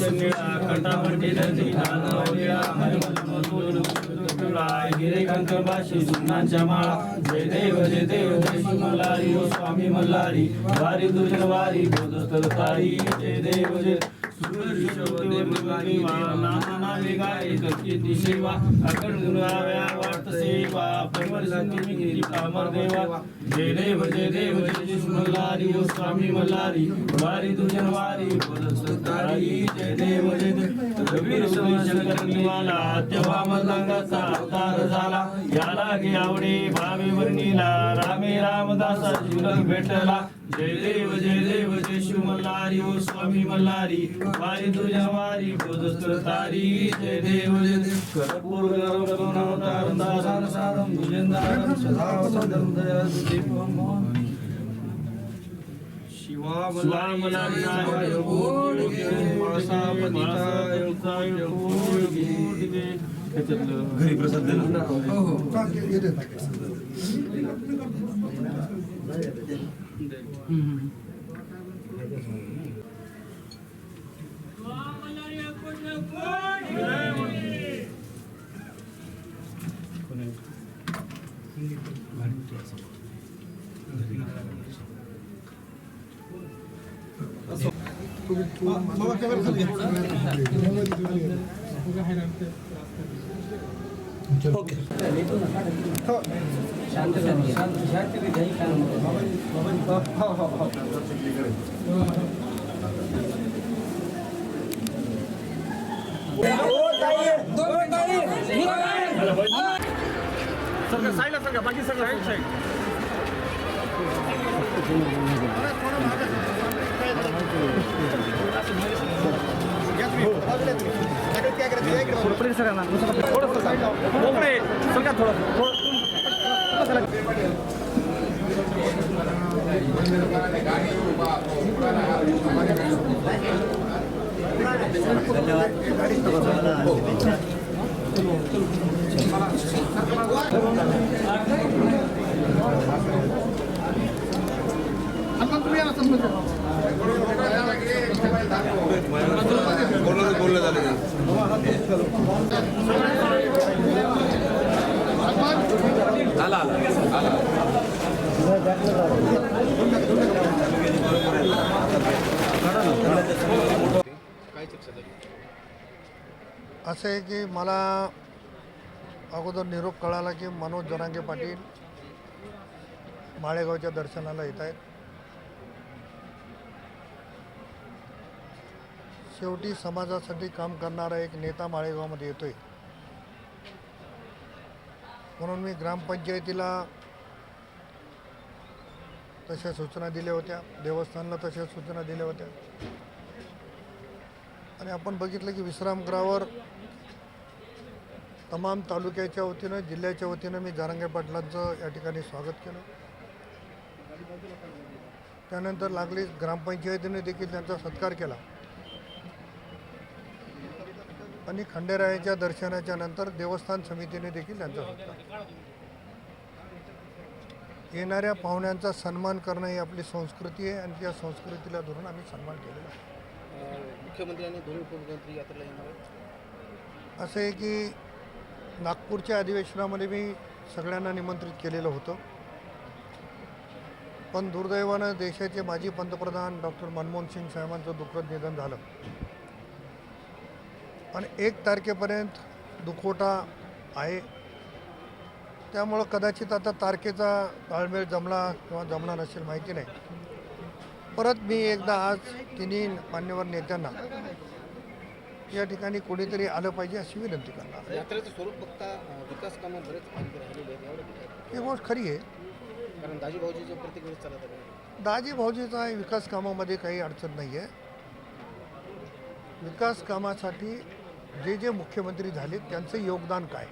कंठामध्ये नदी नानवळीला गिरे कंकबाशी सुनांच्या माळा जय देव जय मल्हारी ओ स्वामी मल्हारी वारी दुर्जन वारी बोधस्थल तारी जय देव जय नामे गाय कथी सेवा अखंड गुणाव्या वाट सेवा परवर संगीत कामर देवा जय देव जय मल्हारी ओ स्वामी मल्हारी वारी दुर्जन वारी बोधस्थल तारी जय देव रवीर शंकर निवाला तेव्हा मल्हांगाचा अवतार झाला याला गे आवडे भावे वर्णीला रामे रामदासा जीवन भेटला जय देव जय शिव मल्हारी ओ स्वामी मल्हारी वारी तुझ्या वारी बोधस्थल तारी जय देव जय कर्पूर गरुडावतारं दासानं सारं भुजंगारं सदा वसंतं दयाळुदेवं शिवा मल्हारी नाराय मासा पतिताय घरी प्रसाद दिला ओके साईडला बाकी सगळं साईड बोलले झाले आला असं आहे की मला अगोदर निरोप कळाला की मनोज जरांगे पाटील माळेगावच्या दर्शनाला येत आहेत. शेवटी समाजासाठी काम करणारा एक नेता माळेगावमध्ये येतोय म्हणून मी ग्रामपंचायतीला तशा सूचना दिल्या होत्या, देवस्थानला तशा सूचना दिल्या होत्या आणि आपण बघितलं की विश्रामगृहावर तमाम तालुक्याच्या वतीनं जिल्ह्याच्या वतीनं मी जरांगे पाटलांचं या ठिकाणी स्वागत केलं. त्यानंतर लागली ग्रामपंचायतीने देखील त्यांचा सत्कार केला आणि खंडेरायाच्या दर्शनाच्या नंतर देवस्थान समितीने देखील त्यांचा सत्कार. येणाऱ्या पाहुण्यांचा सन्मान करणं ही आपली संस्कृती आहे आणि त्या संस्कृतीला धरून आम्ही सन्मान केलेला आहे. मुख्यमंत्री आणि दोन्ही उपमुख्यमंत्री यात्रेला येणार आहेत. असं आहे की नागपूरच्या अधिवेशनामध्ये मी सगळ्यांना निमंत्रित केलेलं होतं, पण दुर्दैवानं देशाचे माजी पंतप्रधान डॉक्टर मनमोहन सिंग साहेबांचं दुःखद निधन झालं आणि 1 तारखेपर्यंत दुखवटा आहे. त्यामुळं कदाचित आता तारखेचा ताळमेळ जमला किंवा जमला नसेल माहिती नाही. परत मी एकदा आज तिन्ही मान्यवर नेत्यांना या ठिकाणी कोणीतरी आलं पाहिजे अशी विनंती करणार. यात्रेचं स्वरूप बघता विकास कामं बरेच राहिलेले आहेत. ही गोष्ट खरी आहे, कारण दाजी भाऊजीचं प्रत्येक वेळेस चालत आहे. दाजी भाऊजीचा विकास कामामध्ये काही अडचण नाही आहे. विकास कामासाठी जे मुख्यमंत्री झाले त्यांचं योगदान काय.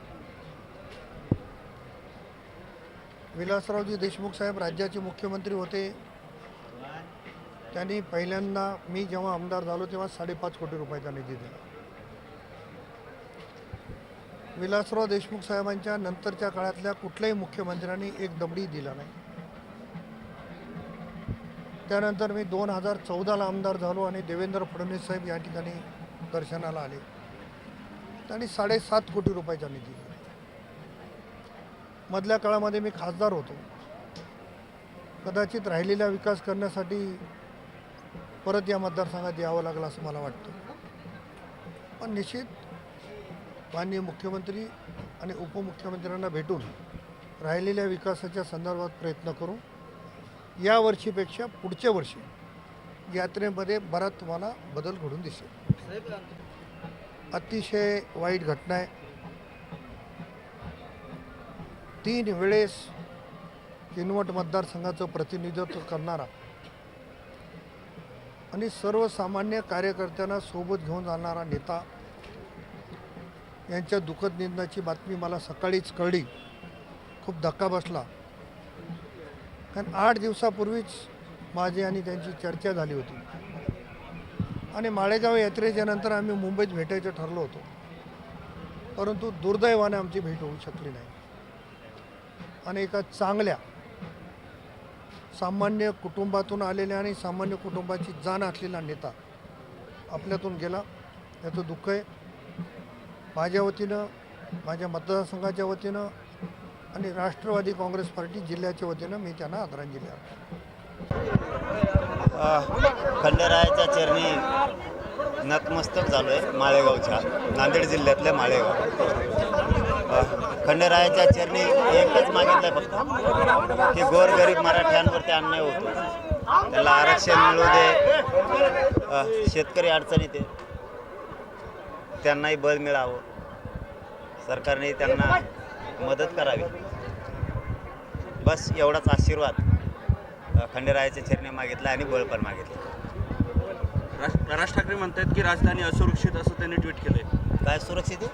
विलासरावजी देशमुख साहेब राज्याचे मुख्यमंत्री होते. त्यांनी पहिल्यांदा मी जेव्हा आमदार झालो तेव्हा 5.5 कोटी रुपयाचा निधी दिला. विलासराव देशमुख साहेबांच्या नंतरच्या काळातल्या कुठल्याही मुख्यमंत्र्यांनी एक दमडी दिला नाही. त्यानंतर मी 2014ला आमदार झालो आणि देवेंद्र फडणवीस साहेब या ठिकाणी दर्शनाला आले. त्यांनी 7.5 कोटी रुपयाचा निधी दिला. मधल्या काळामध्ये मी खासदार होतो. कदाचित राहिलेला विकास करण्यासाठी परत या मतदारसंघात यावं लागलं असं मला वाटतं. पण निश्चित माननीय मुख्यमंत्री आणि उपमुख्यमंत्र्यांना भेटून राहिलेल्या विकासाच्या संदर्भात प्रयत्न करू. या वर्षीपेक्षा पुढच्या वर्षी यात्रेमध्ये बराच तुम्हाला बदल घडून दिसेल. अतिशय वाईट घटना आहे. 3 वेळेस किनवट मतदारसंघाचं प्रतिनिधित्व करणारा आणि सर्वसामान्य कार्यकर्त्यांना सोबत घेऊन जाणारा नेता यांच्या दुःखद निधनाची बातमी मला सकाळीच कळली. खूप धक्का बसला. कारण 8 दिवसापूर्वीच माझी आणि त्यांची चर्चा झाली होती आणि माळेगाव यात्रेच्या नंतर आम्ही मुंबईत भेटायचं ठरलो होतो. परंतु दुर्दैवाने आमची भेट होऊ शकली नाही. आणि एका चांगल्या सामान्य कुटुंबातून आलेल्या आणि सामान्य कुटुंबाची जाण असलेला नेता आपल्यातून गेला. याचं दुःख आहे. माझ्या वतीनं, माझ्या मतदारसंघाच्या वतीनं आणि राष्ट्रवादी काँग्रेस पार्टी जिल्ह्याच्या वतीनं मी त्यांना आदरांजली अर्पण. खंडेरायाच्या चरणी नतमस्तक झालो आहे. माळेगावच्या, नांदेड जिल्ह्यातल्या माळेगाव. खंडेरायाच्या चरणी एकच मागितलं आहे फक्त की गोरगरीब मराठ्यांवरती अन्याय होतो, त्याला आरक्षण मिळू दे. शेतकरी अडचणीत आहे, त्यांनाही बळ मिळावं, सरकारने त्यांना मदत करावी. बस एवढाच आशीर्वाद खंडेरायाच्या चरणी मागितला आणि बळ पण मागितलं. राज ठाकरे म्हणतात की राजधानी असुरक्षित असं त्यांनी ट्विट केलंय. काय सुरक्षित आहे?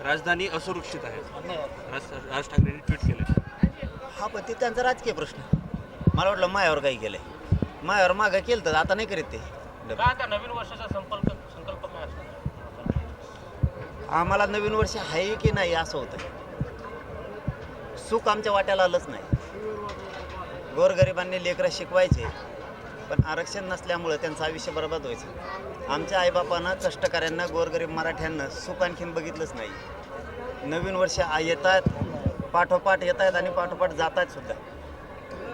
राजधानी असुरक्षित आहे राज ठाकरेंनी ट्विट केलंय. हा पण ते त्यांचा राजकीय प्रश्न. मला वाटलं मायावर काही केलंय. मायावर मागं केलं तर आता नाही करीत ते. नवीन वर्षाचा संकल्प काय असतो? आम्हाला नवीन वर्ष आहे की नाही असं होतं. सुख आमच्या वाट्याला आलंच नाही. गोरगरिबांनी लेकरं शिकवायचे, पण आरक्षण नसल्यामुळं त्यांचं आयुष्य बरबाद व्हायचं. आमच्या आईबापांना, कष्टकऱ्यांना, गोरगरीब मराठ्यांना सुख आणखीन बघितलंच नाही. नवीन वर्ष येतात, पाठोपाठ येत आहेत आणि पाठोपाठ जात आहेत सुद्धा.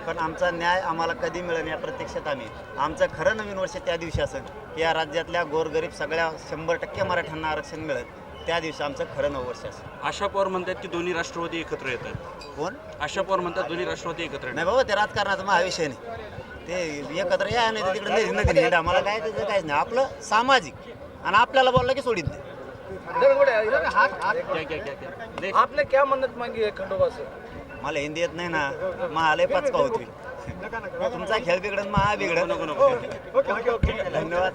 पण आमचा न्याय आम्हाला कधी मिळेल या प्रतीक्षेत आम्ही. आमचं खरं नवीन वर्ष त्या दिवशी असेल की या राज्यातल्या गोरगरीब सगळ्या 100% मराठ्यांना आरक्षण मिळेल. त्या दिवशी आमचं खरं नवं वर्ष असेल. आशा पवार म्हणतात की दोन्ही राष्ट्रवादी एकत्र येत आहेत. कोण? आशा पवार म्हणतात दोन्ही राष्ट्रवादी एकत्र नाही बाबा, ते राजकारणाचा मग हा विषय नाही. ते एकत्र या नाही तिकडे नदी हिंडा, आम्हाला काय त्याचं काहीच नाही. आपलं सामाजिक आणि आपल्याला बोललं की सोडित नाही. आपने क्या मन्नत मांगी है खंडोबा से? मला हिंदी येत नाही ना. महालय पचका होती. तुमचा खेळ बिघडन महा बिघडन. नको नको. धन्यवाद.